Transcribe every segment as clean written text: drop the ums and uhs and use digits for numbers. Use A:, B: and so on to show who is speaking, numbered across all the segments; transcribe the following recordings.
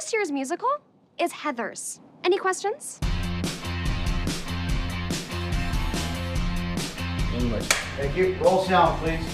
A: this year's musical is Heathers. Any questions?
B: English. Thank you. Roll sound, please.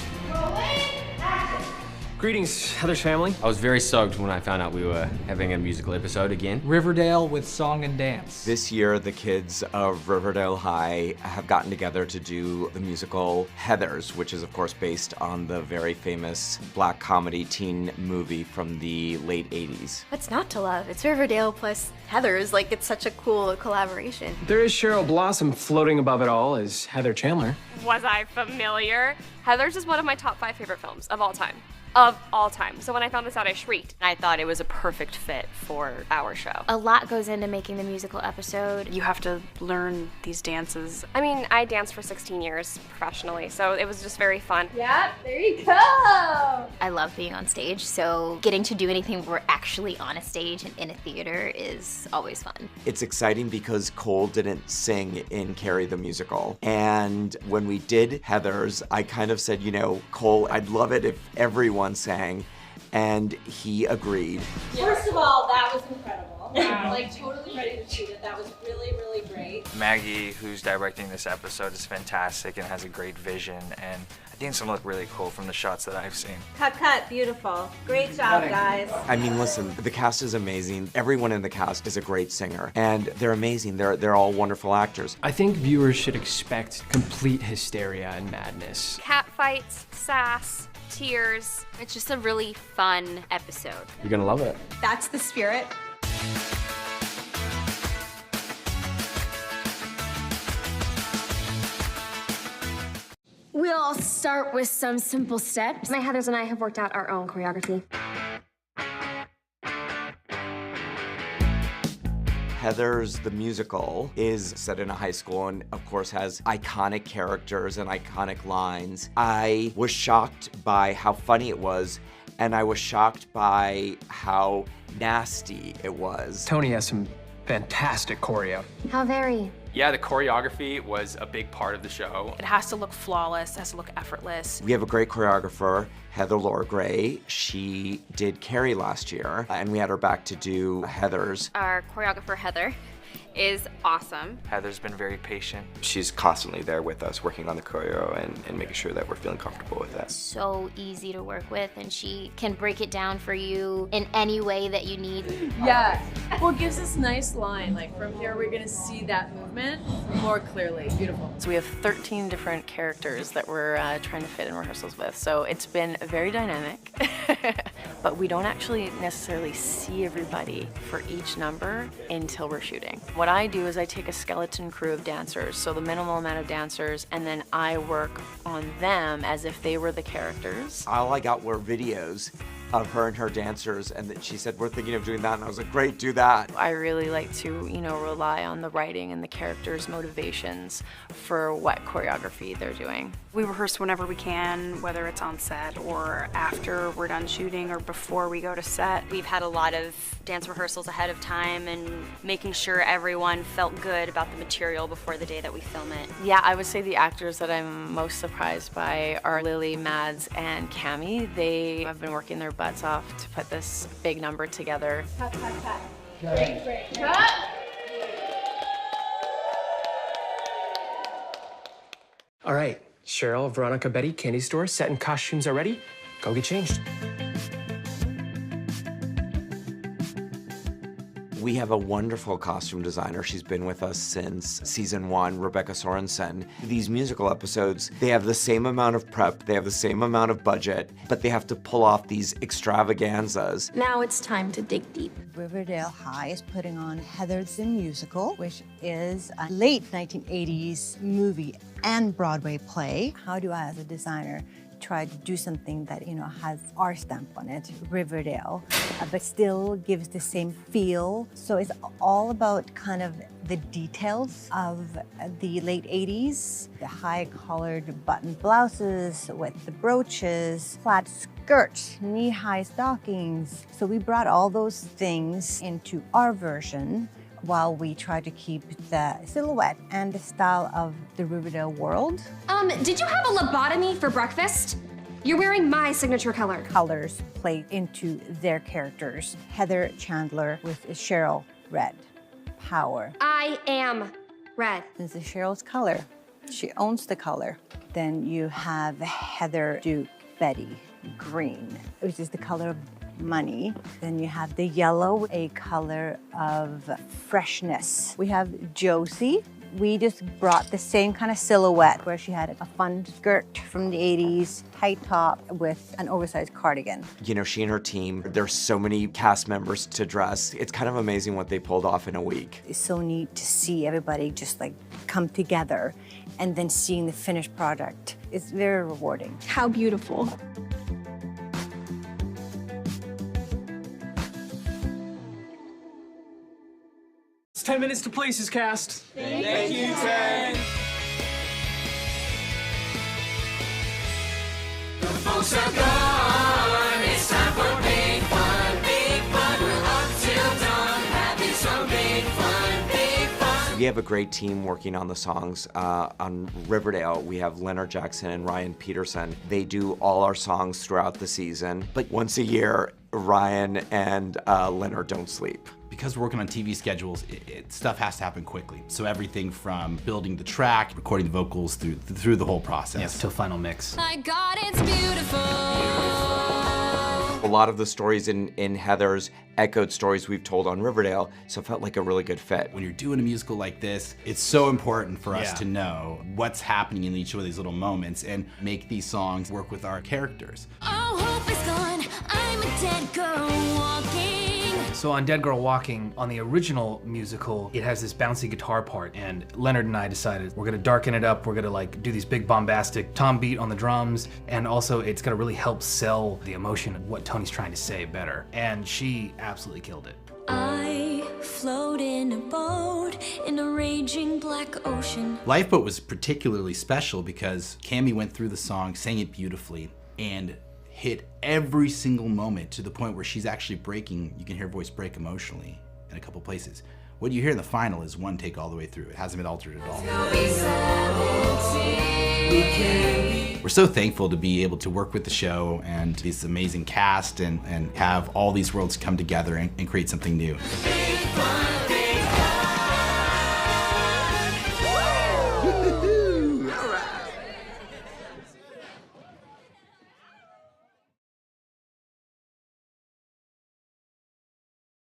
C: Greetings, Heather's family.
D: I was very stoked when I found out we were having a musical episode again.
C: Riverdale with song and dance.
E: This year, the kids of Riverdale High have gotten together to do the musical Heathers, which is, of course, based on the very famous black comedy teen movie from the late 80s.
F: What's not to love? It's Riverdale plus Heathers. Like, it's such a cool collaboration.
C: There is Cheryl Blossom floating above it all as Heather Chandler.
G: Was I familiar? Heathers is one of my top 5 favorite films of all time. Of all time. So when I found this out, I shrieked. I thought it was a perfect fit for our show.
F: A lot goes into making the musical episode.
H: You have to learn these dances.
G: I mean, I danced for 16 years professionally, so it was just very fun.
F: Yeah, there you go! I love being on stage, so getting to do anything where we're actually on a stage and in a theater is always fun.
E: It's exciting because Cole didn't sing in Carrie the Musical. And when we did Heathers, I kind of said, you know, Cole, I'd love it if everyone sang, and he agreed.
I: First of all, that was incredible. Wow. Like, totally ready to shoot it. That was really, really great.
J: Maggie, who's directing this episode, is fantastic and has a great vision, and I think it's gonna look really cool from the shots that I've seen.
I: Cut, beautiful. Great job, guys.
E: I mean, listen, the cast is amazing. Everyone in the cast is a great singer, and they're amazing. They're all wonderful actors.
C: I think viewers should expect complete hysteria and madness.
G: Cat fights, sass, tears.
F: It's just a really fun episode.
C: You're gonna love it.
I: That's the spirit.
A: We'll start with some simple steps. My Heathers and I have worked out our own choreography.
E: Heathers, the musical, is set in a high school and, of course, has iconic characters and iconic lines. I was shocked by how funny it was, and I was shocked by how nasty it was.
C: Tony has some fantastic choreo.
A: How very?
D: Yeah, the choreography was a big part of the show.
H: It has to look flawless, it has to look effortless.
E: We have a great choreographer, Heather Laura Gray. She did Carrie last year, and we had her back to do Heathers.
F: Our choreographer, Heather, is awesome.
J: Heather's been very patient.
K: She's constantly there with us, working on the choreo and making sure that we're feeling comfortable with that.
F: So easy to work with, and she can break it down for you in any way that you need.
I: Yeah. Well, it gives this nice line. Like, from here, we're going to see that movement more clearly. Beautiful.
H: So we have 13 different characters that we're trying to fit in rehearsals with. So it's been very dynamic, but we don't actually necessarily see everybody for each number until we're shooting. What I do is I take a skeleton crew of dancers, so the minimal amount of dancers, and then I work on them as if they were the characters.
E: All I got were videos of her and her dancers, and that she said, we're thinking of doing that, and I was like, great, do that.
H: I really like to, rely on the writing and the characters' motivations for what choreography they're doing. We rehearse whenever we can, whether it's on set or after we're done shooting or before we go to set.
G: We've had a lot of dance rehearsals ahead of time and making sure everyone felt good about the material before the day that we film it.
H: Yeah, I would say the actors that I'm most surprised by are Lili, Mads, and Cammy. They have been working their butts off to put this big number together.
I: Cut. Break. Cut.
C: All right, Cheryl, Veronica, Betty, candy store, set and costumes are ready. Go get changed.
E: We have a wonderful costume designer. She's been with us since season 1, Rebecca Sorensen. These musical episodes, they have the same amount of prep, they have the same amount of budget, but they have to pull off these extravaganzas.
A: Now it's time to dig deep.
L: Riverdale High is putting on Heathers the Musical, which is a late 1980s movie and Broadway play. How do I, as a designer, try to do something that, has our stamp on it, Riverdale, but still gives the same feel. So it's all about kind of the details of the late 80s, the high-collared button blouses with the brooches, flat skirts, knee-high stockings. So we brought all those things into our version while we try to keep the silhouette and the style of the Riverdale world.
A: Did you have a lobotomy for breakfast? You're wearing my signature color.
L: Colors play into their characters. Heather Chandler with Cheryl, red. Power.
A: I am red.
L: This is Cheryl's color. She owns the color. Then you have Heather Duke, Betty, green, which is the color of money. Then you have the yellow, a color of freshness. We have Josie. We just brought the same kind of silhouette where she had a fun skirt from the 80s, tight top with an oversized cardigan.
E: You know, she and her team, there's so many cast members to dress. It's kind of amazing what they pulled off in a week.
L: It's so neat to see everybody just like come together and then seeing the finished product. It's very rewarding.
A: How beautiful.
C: It's 10 minutes to places, cast.
M: Thank you, 10. The folks are gone. It's time for big fun, big fun. We're up till dawn, having some big fun, big fun.
E: We have a great team working on the songs. On Riverdale, we have Leonard Jackson and Ryan Peterson. They do all our songs throughout the season. But once a year, Ryan and Leonard don't sleep.
N: Because we're working on TV schedules, stuff has to happen quickly. So everything from building the track, recording the vocals, through the whole process.
C: Yeah, till final mix.
M: My God, it's beautiful.
E: A lot of the stories in Heather's echoed stories we've told on Riverdale, so it felt like a really good fit.
N: When you're doing a musical like this, it's so important for us to know what's happening in each of these little moments and make these songs work with our characters.
M: All hope is gone. I'm a dead girl walking.
C: So on Dead Girl Walking, on the original musical, it has this bouncy guitar part, and Leonard and I decided we're gonna darken it up, we're gonna like do these big bombastic tom beat on the drums, and also it's gonna really help sell the emotion of what Tony's trying to say better. And she absolutely killed it.
M: I float in a boat in a raging black ocean.
N: Lifeboat was particularly special because Cammy went through the song, sang it beautifully, and hit every single moment to the point where she's actually breaking, you can hear her voice break emotionally in a couple places. What you hear in the final is one take all the way through. It hasn't been altered at all. We're so thankful to be able to work with the show and this amazing cast and have all these worlds come together and create something new.
M: Big fun.